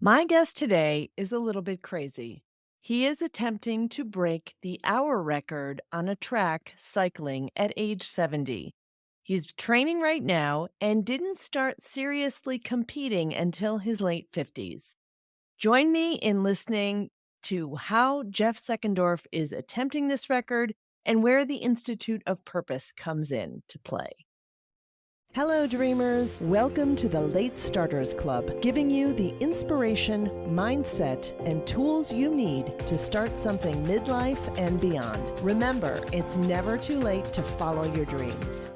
My guest today is a little bit crazy. He is attempting to break the hour record on a track cycling at age 70. He's training right now and didn't start seriously competing until his late 50s. Join me in listening to how Jeff Seckendorf is attempting this record and where the Institute of Purpose comes in to play. Hello, dreamers. Welcome to the Late Starters Club, giving you the inspiration, mindset, and tools you need to start something midlife and beyond. Remember, it's never too late to follow your dreams.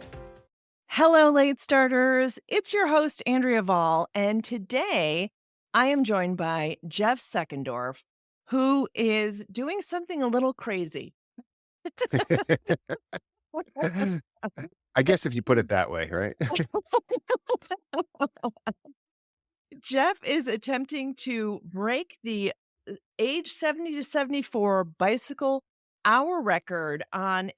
Hello, Late Starters. It's your host, Andrea Vall, and today I am joined by Jeff Seckendorf, who is doing something a little crazy. I guess if you put it that way, right? Jeff is attempting to break the age 70 to 74 bicycle hour record on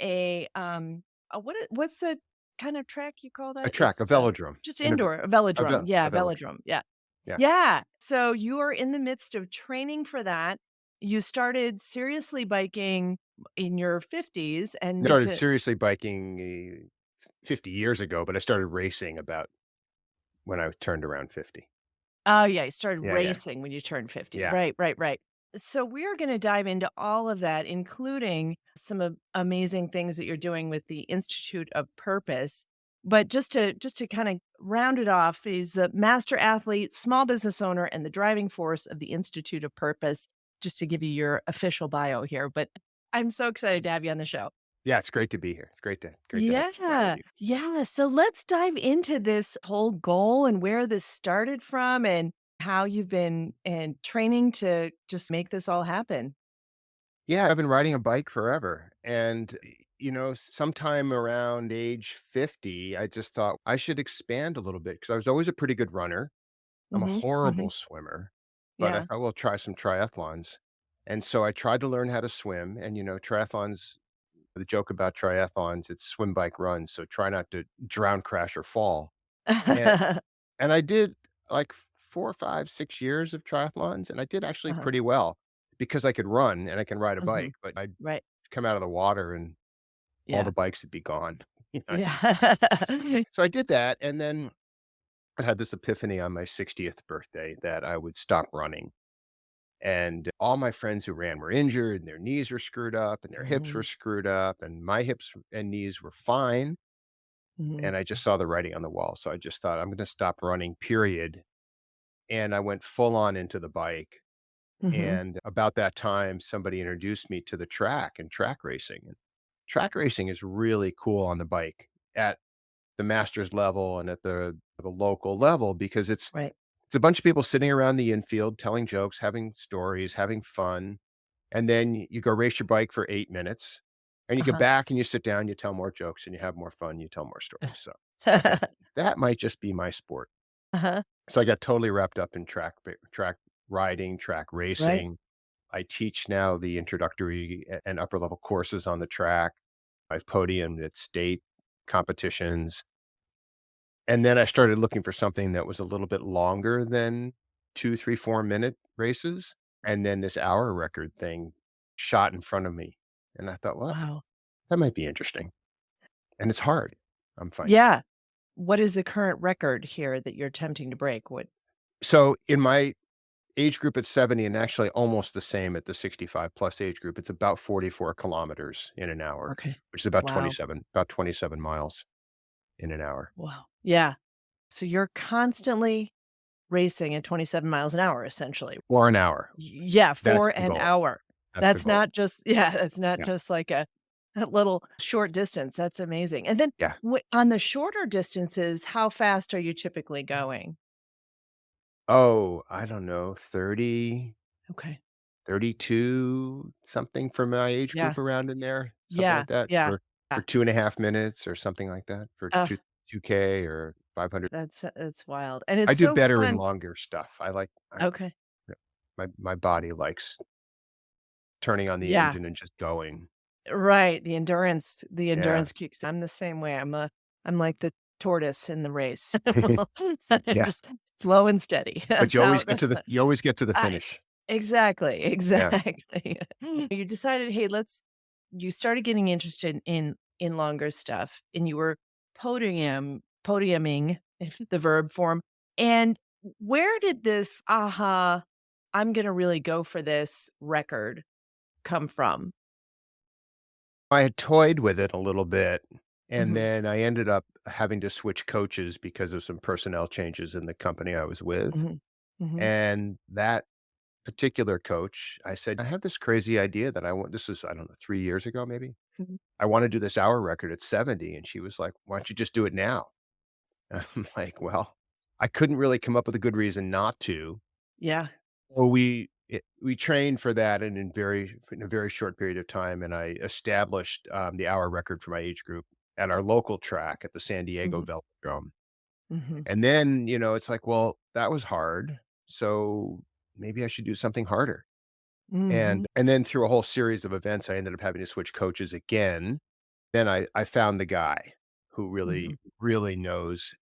what's the kind of track you call A that? track, a velodrome, Just and indoor, a velodrome. a Yeah, velodrome. velodrome. Yeah. Yeah. Yeah. So you are in the midst of training for that. You started seriously biking in your 50s and I need started to. seriously biking 50 years ago, but I started racing about when I turned around 50. Oh, yeah, you started Yeah, yeah, racing when you turned 50. yeah. Right, right, right. So we're gonna dive into all of that, including some amazing things that you're doing with the Institute of Purpose. But just to kind of round it off, he's a master athlete, small business owner, and the driving force of the Institute of Purpose, just to give you your official bio here. But I'm so excited to have you on the show. Yeah, it's great to be here. It's great to have this chat with Yeah. you. Yeah. So let's dive into this whole goal and where this started from and how you've been and training to just make this all happen. Yeah, I've been riding a bike forever. And, sometime around age 50, I just thought I should expand a little bit because I was always a pretty good runner. I'm a Mhm. horrible Mhm. swimmer, but I Yeah. thought, "Well, try some triathlons." And so I tried to learn how to swim, and, triathlons the joke about triathlons, it's swim, bike, run, so try not to drown, crash, or fall. And and I did, like, 4, 5, 6 years of triathlons, and I did actually Uh-huh. pretty well because I could run and I can ride a Mhm. bike, but I'd Right. come out of the water and all Yeah. the bikes would be gone. Yeah. So I did that, and then I had this epiphany on my 60th birthday that I would stop running. And all my friends who ran were injured, and their knees were screwed up, and their hips were Mhm. screwed up, and my hips and knees were fine. Mhm. And I just saw the writing on the wall. So I just thought, I'm going to stop running, period. And I went full on into the bike. Mhm. And about that time, somebody introduced me to the track and track racing. And track racing is really cool on the bike at the master's level and at the local level because Right. it's a bunch of people sitting around the infield telling jokes, having stories, having fun. And then you go race your bike for 8 minutes, and you get Uh-huh. back and you sit down, you tell more jokes, and you have more fun, you tell more stories. So I thought, that might just be my sport. Uh-huh. So I got totally wrapped up in track riding, track Right. racing. I teach now the introductory and upper level courses on the track. I've podiumed at state competitions. And then I started looking for something that was a little bit longer than 2, 3, 4-minute races, and then this hour record thing shot in front of me, and I thought, "Well, Wow. that might be interesting." And it's hard, I'm finding. Yeah. What is the current record here that you're attempting to break? What? So, in my age group at 70 and actually almost the same at the 65 plus age group, it's about 44 kilometers in an hour, Okay. which is about Wow. 27 miles in an hour. Wow. Yeah. So you're constantly racing at 27 miles an hour, essentially. Or an hour. Yeah, That's for the an goal. hour. That's the That's goal. not just yeah, that's not Yeah. just like a little short distance. That's amazing. And then Yeah. on the shorter distances, how fast are you typically going? Oh, I don't know, 30, Okay. 32, something for my age Yeah. group around in there, something Yeah. like that Yeah. for Yeah. 2.5 minutes or something like that for Oh, 2K or 500. that's wild. And I it's do so better in fun. longer stuff. Okay. Yeah, my body likes turning on the Yeah. engine and just going. Right. The endurance Yeah. kicks. I'm the same way. I'm like the tortoise in the race. Yeah, Just slow and steady. but That's how you always get to the I finish. exactly, Yeah. exactly. You decided, "Hey, let's" you started getting interested in longer stuff, and you were podiuming, if the verb form, and where did this, "Aha, I'm gonna really go for this" record come from? I had toyed with it a little bit, and Mhm, then I ended up having to switch coaches because of some personnel changes in the company I was with, mhm, mhm, and that particular coach, I said, "I have this crazy idea that I want." This is, I don't know, 3 years ago, maybe? mhm. "I wanna do this hour record at 70," and she was like, "Why don't you just do it now?" I'm like, "Well," I couldn't really come up with a good reason not to. Yeah, Well, we trained for that and in a very short period of time, and I established, the hour record for my age group at our local track at the San Diego mhm, Velodrome. mhm, And then, it's like, well, that was hard, so maybe I should do something harder. mhm, And then through a whole series of events, I ended up having to switch coaches again. Then I found the guy who mhm, really, really knows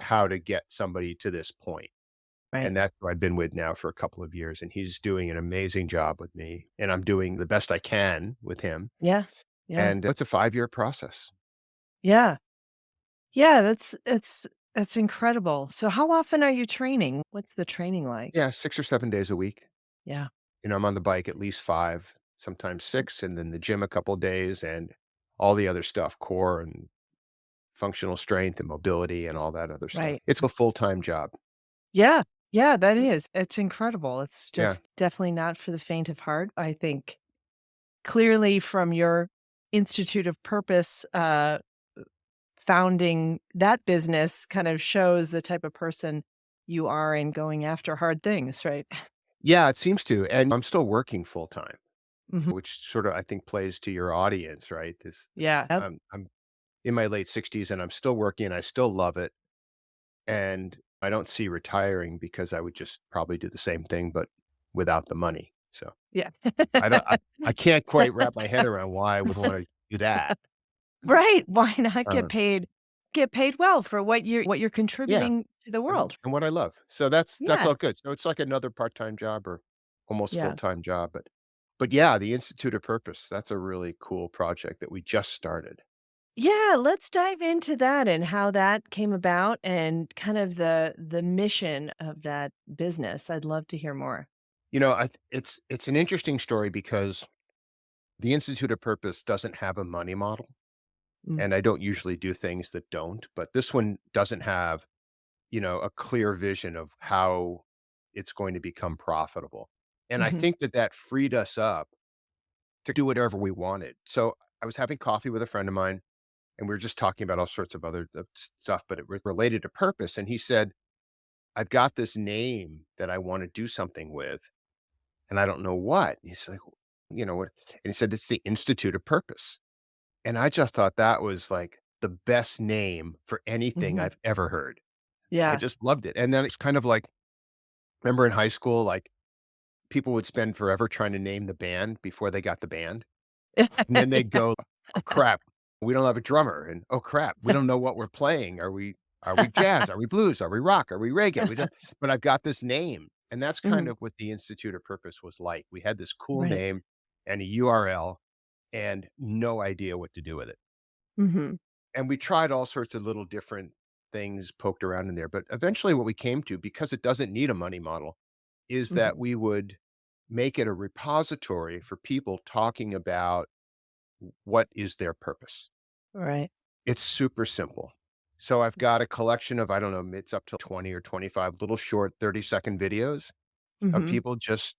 how to get somebody to this point. right. And that's who I've been with now for a couple of years, and he's doing an amazing job with me, and I'm doing the best I can with him, Yeah, yeah, and it's a 5-year process. yeah. Yeah, that's incredible. So how often are you training? What's the training like? Yeah, 6 or 7 days a week. Yeah. I'm on the bike at least 5, sometimes 6, and then the gym a couple days and all the other stuff, core and functional strength and mobility and all that other stuff. Right. It's a full-time job. Yeah. Yeah, that is. It's incredible. It's Yeah. just definitely not for the faint of heart. I think clearly from your Institute of Purpose, founding that business kind of shows the type of person you are in going after hard things, right? Yeah, it seems to, and I'm still working full-time, Mhm. which sort of, I think, plays to your audience, right? This Yeah. Yep. I'm in my late 60s, and I'm still working, and I still love it. And I don't see retiring because I would just probably do the same thing, but without the money. So Yeah. I don't I can't quite wrap my head around why I would wanna do that. Right, why not Uh, get paid well for what you're yeah, contributing to the world? and what I love. So that's Yeah, all good. So it's like another part-time job or almost yeah. full-time job, but yeah, the Institute of Purpose, that's a really cool project that we just started. Yeah, let's dive into that and how that came about and kind of the mission of that business. I'd love to hear more. It's an interesting story because the Institute of Purpose doesn't have a money model, Mm, and I don't usually do things that don't, but this one doesn't have, a clear vision of how it's going to become profitable. And I mhm, think that that freed us up to do whatever we wanted. So I was having coffee with a friend of mine, and we were just talking about all sorts of other stuff, but it was related to purpose. And he said, "I've got this name that I want to do something with, and I don't know what." He's like, what? And he said, "It's the Institute of Purpose." And I just thought that was like the best name for anything mhm. I've ever heard. I Yeah. just loved it. And then it's kind of like, remember in high school, like, people would spend forever trying to name the band before they got the band, and then they'd go, "Oh, crap, we don't have a drummer," and, "Oh, crap, we don't know what we're playing. Are we jazz? Are we blues? Are we rock? Are we reggae? We don't but I've got this name." And that's kind Mhm, of what the Institute of Purpose was like. We had this cool right. name and a URL and no idea what to do with it. Mhm, And we tried all sorts of little different things, poked around in there, but eventually what we came to, because it doesn't need a money model, is that mhm. we would make it a repository for people talking about what is their purpose. Right. It's super simple. So I've got a collection of, I don't know, it's up to 20 or 25 little short 30-second videos of Mhm. people just,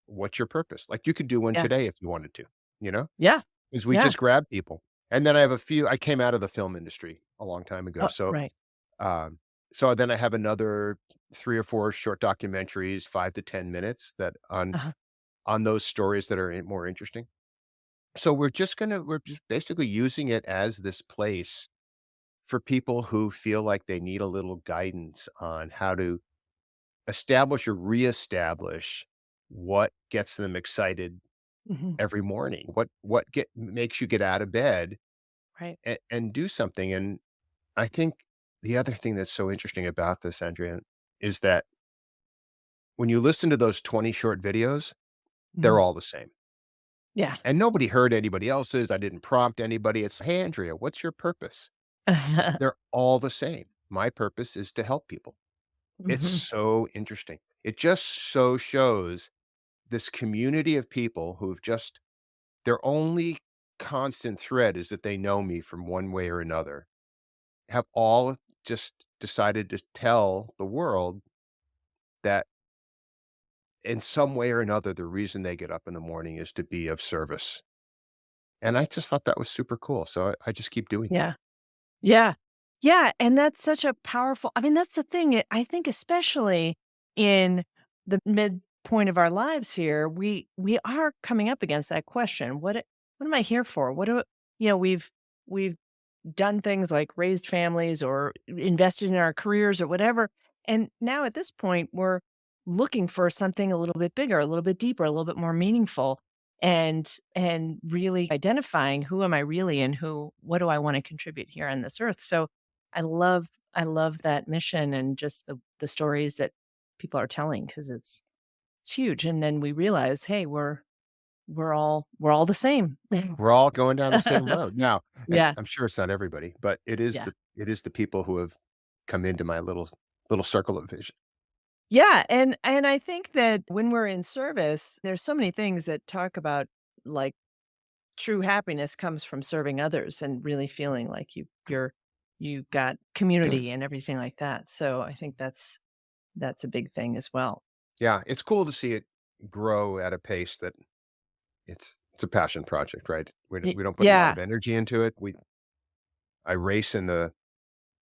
"What's your purpose?" Like, you could do one Yeah. today if you wanted to, you know? Yeah. Is we Yeah. just grab people. And then I have a few. I came out of the film industry a long time ago, Oh, right. um, so then I have another 3 or 4 short documentaries, 5 to 10 minutes that Uh-huh. on those stories that are more interesting. So we're just basically using it as this place for people who feel like they need a little guidance on how to establish or reestablish what gets them excited Mhm. every morning. What get makes you get out of bed Right. and do something. And I think the other thing that's so interesting about this, Andrea, is that when you listen to those 20 short videos, they're Mhm. all the same. Yeah. And nobody heard anybody else's. I didn't prompt anybody. It's, "Hey, Andrea, what's your purpose?" They're all the same. My purpose is to help people. It's Mhm. so interesting. It just so shows this community of people who've just their only constant thread is that they know me from one way or another, have all just decided to tell the world that in some way or another, the reason they get up in the morning is to be of service. And I just thought that was super cool. So I just keep doing that. Yeah. Yeah. Yeah, and that's such a powerful I mean, that's the thing, I think especially in the midpoint of our lives here, we are coming up against that question. What am I here for? What do we've done things like raised families or invested in our careers or whatever. And now at this point, we're looking for something a little bit bigger, a little bit deeper, a little bit more meaningful and really identifying who am I really and what do I want to contribute here on this earth. So I love that mission and just the stories that people are telling because it's huge. And then we realize, hey, we're all the same. We're all going down the same road. Now, and Yeah. I'm sure it's not everybody, but Yeah. it is the people who have come into my little circle of vision. Yeah, and I think that when we're in service, there's so many things that talk about, like, true happiness comes from serving others and really feeling like you've got community and everything like that. So I think that's a big thing as well. Yeah, it's cool to see it grow at a pace that it's a passion project, right? We don't put a lot Yeah, of energy into it. I race in the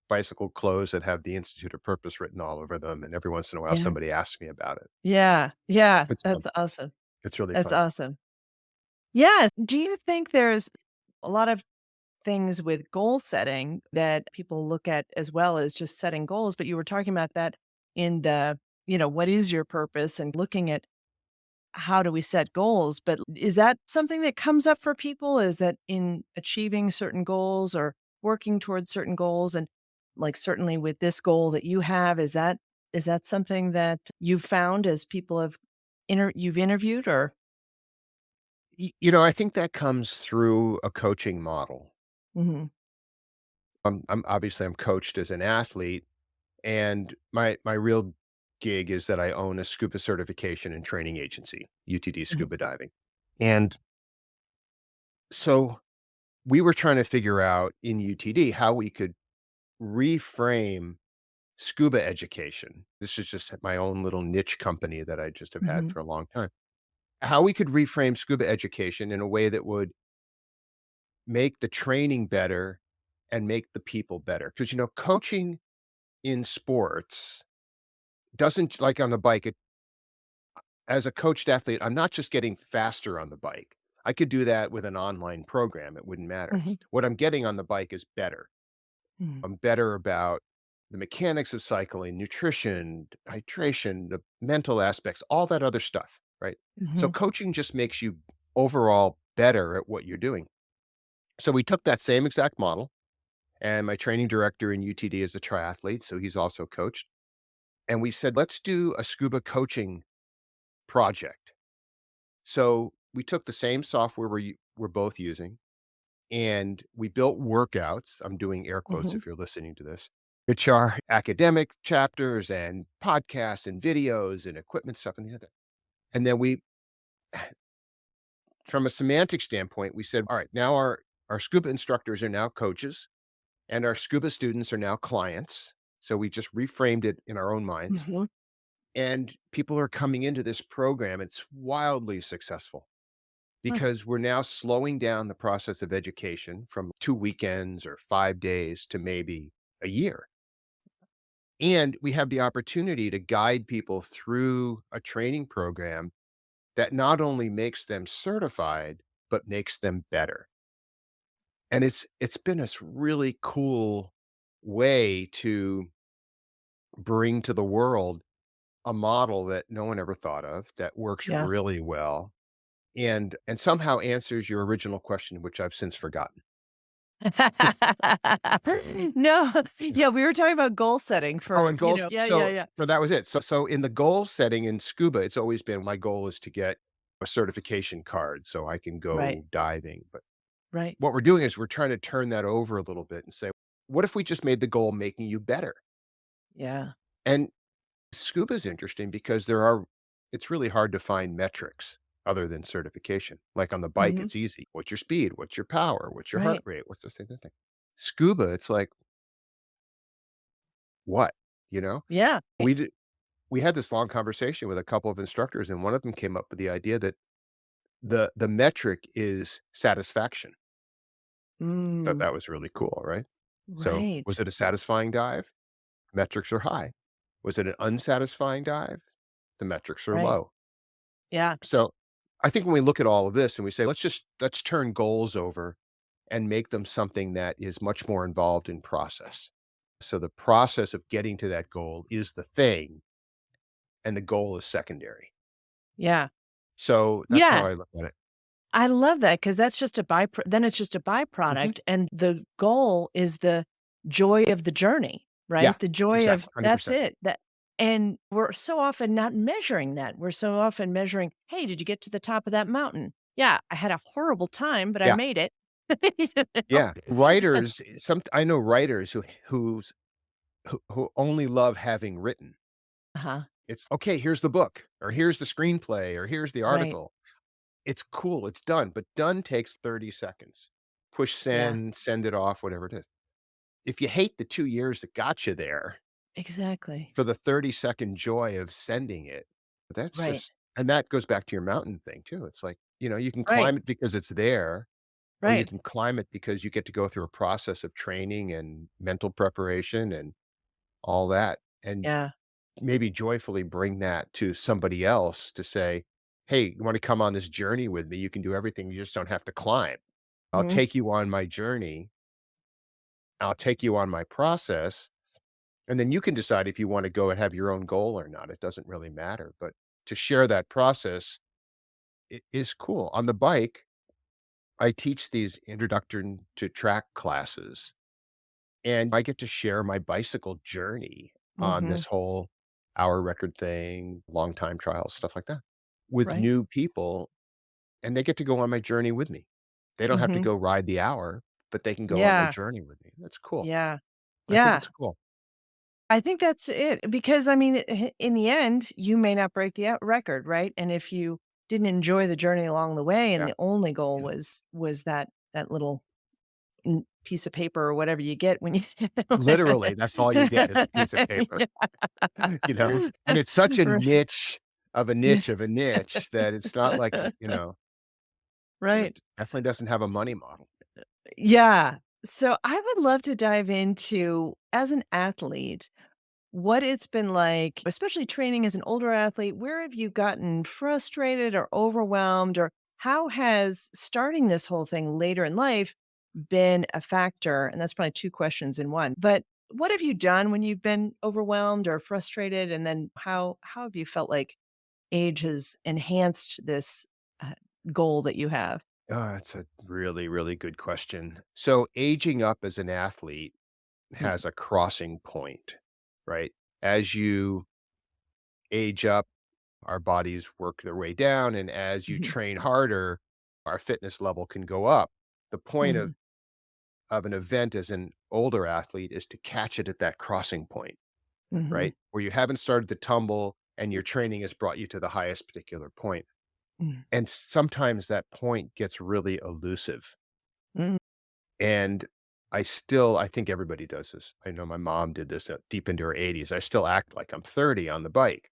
bicycle clothes that have the Insitute of Purpose written all over them, and every once in a while, yeah, somebody asks me about it. yeah, yeah, It's fun. that's awesome. It's really That's fun. awesome. Yeah, do you think there's a lot of things with goal setting that people look at as well as just setting goals, but you were talking about that in what is your purpose and looking at how do we set goals, but is that something that comes up for people? Is that in achieving certain goals or working towards certain goals and like certainly with this goal that you have, is that something that you've found as people have you've interviewed or I think that comes through a coaching model. Mhm, I'm obviously I'm coached as an athlete, and my real gig is that I own a scuba certification and training agency, UTD mhm, Scuba Diving. And so we were trying to figure out in UTD how we could reframe scuba education. This is just my own little niche company that I just have had mhm, for a long time. How we could reframe scuba education in a way that would make the training better and make the people better. Because, coaching in sports doesn't like on the bike, as a coached athlete, I'm not just getting faster on the bike. I could do that with an online program, it wouldn't matter. mhm, What I'm getting on the bike is better. mhm, I'm better about the mechanics of cycling, nutrition, hydration, the mental aspects, all that other stuff, right? So mhm, coaching just makes you overall better at what you're doing. So we took that same exact model, and my training director in UTD is a triathlete, so he's also coached. And we said, let's do a scuba coaching project. So we took the same software we're both using, and we built workouts. I'm doing air quotes mhm, if you're listening to this, which are academic chapters and podcasts and videos and equipment stuff and the other. And then from a semantic standpoint, we said, all right, now our scuba instructors are now coaches and our scuba students are now clients. So we just reframed it in our own minds. mhm. And people are coming into this program. It's wildly successful Huh, because we're now slowing down the process of education from 2 weekends or 5 days to maybe a year. And we have the opportunity to guide people through a training program that not only makes them certified, but makes them better. And it's been this really cool way to bring to the world a model that no one ever thought of that works yeah. really well and somehow answers your original question, which I've since forgotten. No, yeah, we were talking about goal setting Oh, for, and goals yeah, yeah, yeah. so that was it. So in the goal setting in scuba, it's always been my goal is to get a certification card so I can Right, go diving, but right. what we're doing is we're trying to turn that over a little bit and say, "What if we just made the goal making you better?" Yeah. And scuba is interesting because it's really hard to find metrics other than certification. Like on the bike, Mhm. it's easy. What's your speed? What's your power? What's your heart Right. rate? What's this thing, that thing? Scuba, it's like, what? You know? Yeah. We did we had this long conversation with a couple of instructors, and one of them came up with the idea that the metric is satisfaction. Thought Mm, that was really cool, right? So, right. was it a satisfying dive? Metrics are high. Was it an unsatisfying dive? The metrics are Right. low. Yeah. So, I think when we look at all of this and we say, let's turn goals over and make them something that is much more involved in process. So the process of getting to that goal is the thing and the goal is secondary. Yeah. So that's how Yeah. I look at it. I love that because that's just a then it's just a Mhm. byproduct, and the goal is the joy of the journey, Yeah, right? The joy of exactly, that's 100%. it, that and we're so often not measuring that. We're so often measuring, "Hey, did you get to the top of that mountain?" "Yeah, I had a horrible time, but I Yeah, made it." You know? yeah. Writers, I know writers who only love having written. Uh-huh. It's, "Okay, here's the book," or, "Here's the screenplay," or, "Here's the Right. article." It's cool, it's done, but done takes 30 seconds. Push Yeah. send, send it off, whatever it is. If you hate the 2 years that got you there Exactly. for the 30-second joy of sending it, that's Right. just and that goes back to your mountain thing too. It's like, you can Right. climb it because it's there, or you Right. can climb it because you get to go through a process of training and mental preparation and all that, and Yeah. maybe joyfully bring that to somebody else to say, "Hey, you wanna come on this journey with me? You can do everything, you just don't have to climb. I'll Mhm. take you on my journey, I'll take you on my process, and then you can decide if you wanna go and have your own goal or not, it doesn't really matter, but to share that process is cool. On the bike, I teach these introduction to track classes, and I get to share my bicycle journey on Mhm. this whole hour record thing, long time trials, stuff like that, with Right. new people, and they get to go on my journey with me. They don't have to Mhm. go ride the hour, but they can go on my Yeah. journey with me. That's cool. Yeah. I think Yeah. it's cool. I think that's it because I mean, in the end, you may not break the record, right? And if you didn't enjoy the journey along the way, and Yeah. the only goal Yeah. was that little piece of paper or whatever you get when you, Literally, that's all you get is a piece of paper, yeah. and it's such a Right. niche of a Yeah. niche of a niche that it's not like, Right. definitely doesn't have a money model. Yeah. So I would love to dive into as an athlete what it's been like, especially training as an older athlete. Where have you gotten frustrated or overwhelmed, or how has starting this whole thing later in life been a factor? And that's probably two questions in one. But what have you done when you've been overwhelmed or frustrated? And then how have you felt like age has enhanced this uh, goal that you have? Oh, that's a really, really good question. So aging up as an athlete Mm, has a crossing point, right? As you age up, our bodies work their way down, and as you mhm, train harder, our fitness level can go up. The point mhm, of an event as an older athlete is to catch it at that crossing point, mhm, right? Where you haven't started to tumble and your training has brought you to the highest particular point. mm, And sometimes that point gets really elusive. mm, And I think everybody does this. I know my mom did this deep into her 80s. I still act like I'm 30 on the bike.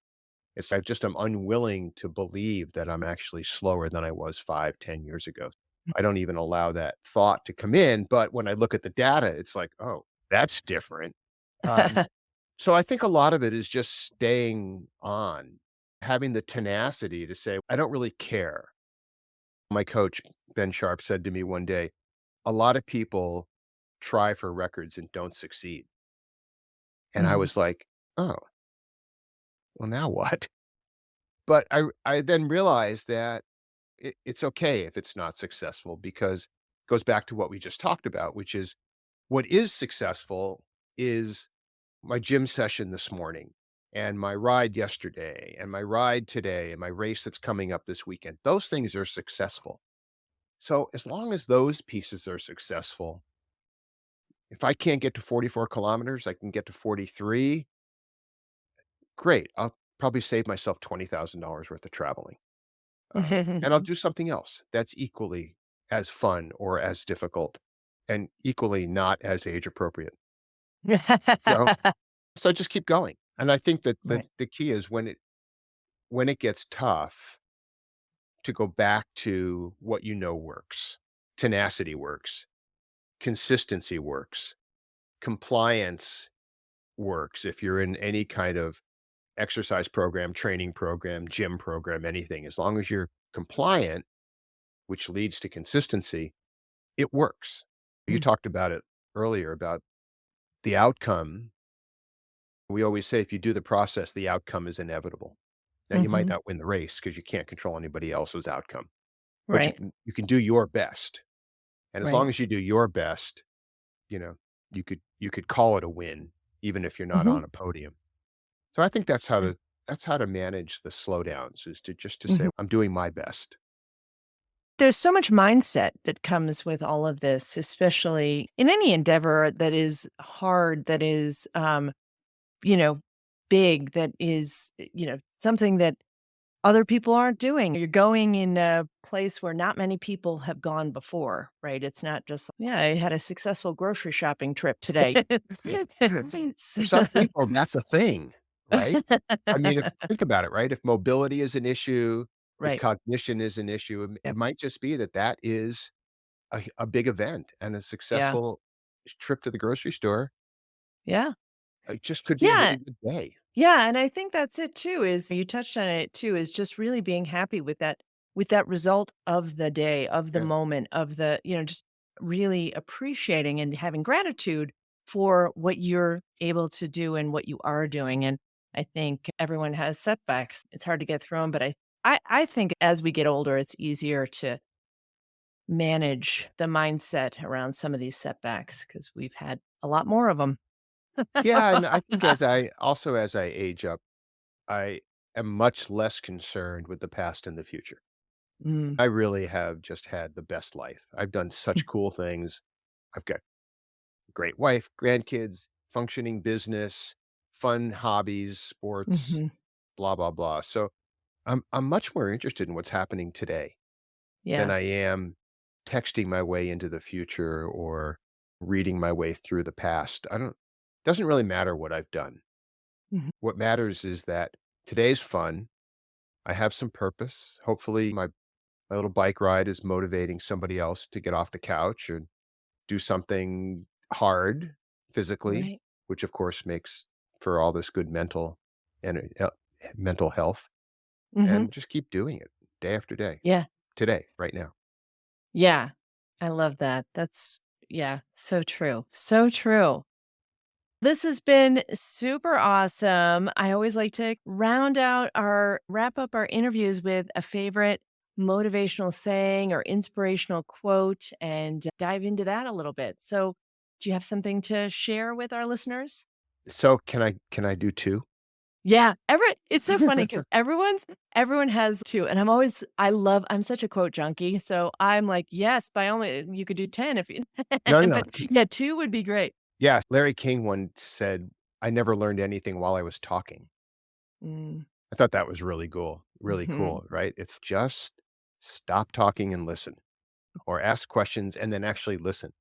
I'm unwilling to believe that I'm actually slower than I was 5, 10 years ago. I don't even allow that thought to come in. But when I look at the data, it's like, oh, that's different. Um, so I think a lot of it is just staying on, having the tenacity to say, I don't really care. My coach, Ben Sharp, said to me one day, a lot of people try for records and don't succeed. And I mm, was like, "Oh, well, now what?" But I then realized that it's okay if it's not successful because goes back to what we just talked about, which is what is successful is my gym session this morning and my ride yesterday and my ride today and my race that's coming up this weekend. Those things are successful. So as long as those pieces are successful, if I can't get to 44 kilometers, I can get to 43. Great. I'll probably save myself $20,000 worth of traveling. And I'll do something else that's equally as fun or as difficult and equally not as age appropriate. So, so just keep going. And I think that Right. the key is when it gets tough to go back to what you know works. Tenacity works, consistency works, compliance works if you're in any kind of exercise program, training program, gym program, anything. As long as you're compliant, which leads to consistency, it works. You Mm, talked about it earlier about the outcome. We always say if you do the process, the outcome is inevitable. Now you might mhm. not win the race because you can't control anybody else's outcome, but Right, you can do your best. And as right. long as you do your best, you know, you could call it a win even if you're not Mhm, on a podium. So I think mm, that's how to manage the slowdowns is to just to say mhm. I'm doing my best. There's so much mindset that comes with all of this, especially in any endeavor that is hard, that is, you know, big, that is, something that other people aren't doing. You're going in a place where not many people have gone before, right? It's not just, yeah, I had a successful grocery shopping trip today. For some people, that's a thing, right? I mean, if think about it, right? If mobility is an issue, if Right. cognition is an issue, it Yep. might just be that that is a big event and a Yeah. successful trip to the grocery store. Yeah. It just could be a Yeah. really good day. Yeah, and I think that's it too, is you touched on it too, is just really being happy with that result of the day, of the Yeah. moment, of the, just really appreciating and having gratitude for what you're able to do and what you are doing. And I think everyone has setbacks. It's hard to get through them, but I think as we get older, it's easier to manage the mindset around some of these setbacks because we've had a lot more of them. Yeah, and I think as I age up, I am much less concerned with the past and the future. Mm. I really have just had the best life. I've done such cool things. I've got a great wife, grandkids, functioning business, fun hobbies, sports, Mhm. blah, blah, blah. So I'm much more interested in what's happening today than Yeah. I am texting my way into the future or reading my way through the past. I don't doesn't really matter what I've done. Mhm. What matters is that today's fun. I have some purpose. Hopefully my little bike ride is motivating somebody else to get off the couch and do something hard physically, Right. which of course makes for all this good and mental health, Mhm. and just keep doing it day after day. Yeah. Today, right now. Yeah. I love that. That's yeah, so true. So true. This has been super awesome. I always like to wrap up our interviews with a favorite motivational saying or inspirational quote and dive into that a little bit. So, do you have something to share with our listeners? So can I do 2? Yeah, it's so funny because everyone has 2, and I'm such a quote junkie, so I'm like, "Yes, by all means, you could do 10 if you" No, no, no. but yeah, 2 would be great. Yeah, Larry King once said, "I never learned anything while I was talking." Mm, I thought that was really mhm, cool, right? It's just stop talking and listen, or ask questions and then actually listen.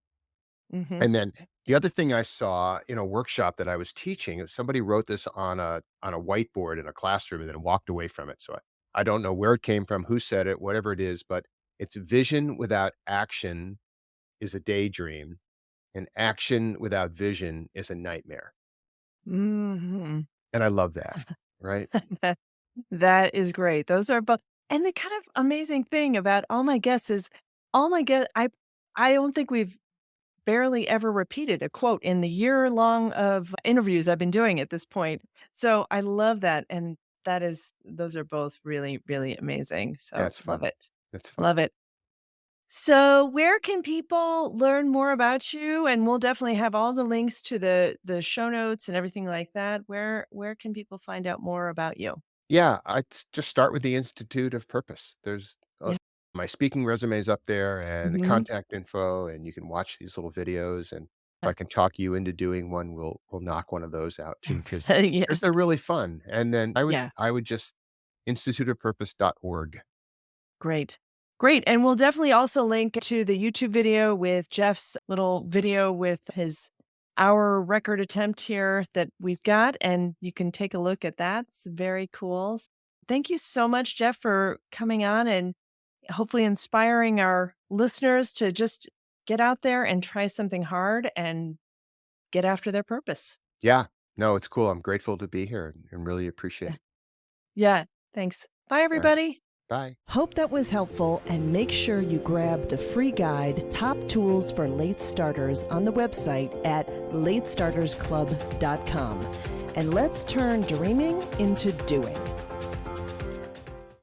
mhm. And then the other thing I saw in a workshop that I was teaching, if somebody wrote this on a whiteboard in a classroom and then walked away from it. So I don't know where it came from, who said it, whatever it is, but it's vision without action is a daydream, and action without vision is a nightmare. Mhm. And I love that, right? That that is great. Those are both and the kind of amazing thing about all my guests is all my guests I don't think we've barely ever repeated a quote in the year long of interviews I've been doing at this point. So I love that. And those are both really, really amazing. Yeah, So it's love fun. it. It's fun. Love it. So, where can people learn more about you? And we'll definitely have all the links to the show notes and everything like that. Where can people find out more about you? Yeah, just start with the Institute of Purpose. There's Yeah. my speaking resumes up there and the Mhm. contact info, and you can watch these little videos. And if I can talk you into doing one, we'll knock one of those out too, because Yes. they're really fun. And then Yeah. I would just instituteofpurpose.org. Great. Great. And we'll definitely also link to the YouTube video with Jeff's little video with his hour record attempt here that we've got. And you can take a look at that. It's very cool. Thank you so much, Jeff, for coming on and hopefully inspiring our listeners to just get out there and try something hard and get after their purpose. Yeah, no, it's cool. I'm grateful to be here and really appreciate Yeah. it. Yeah. Thanks. Bye, All right, everybody. bye. Hope that was helpful, and make sure you grab the free guide, Top Tools for Late Starters, on the website at latestartersclub.com. And let's turn dreaming into doing.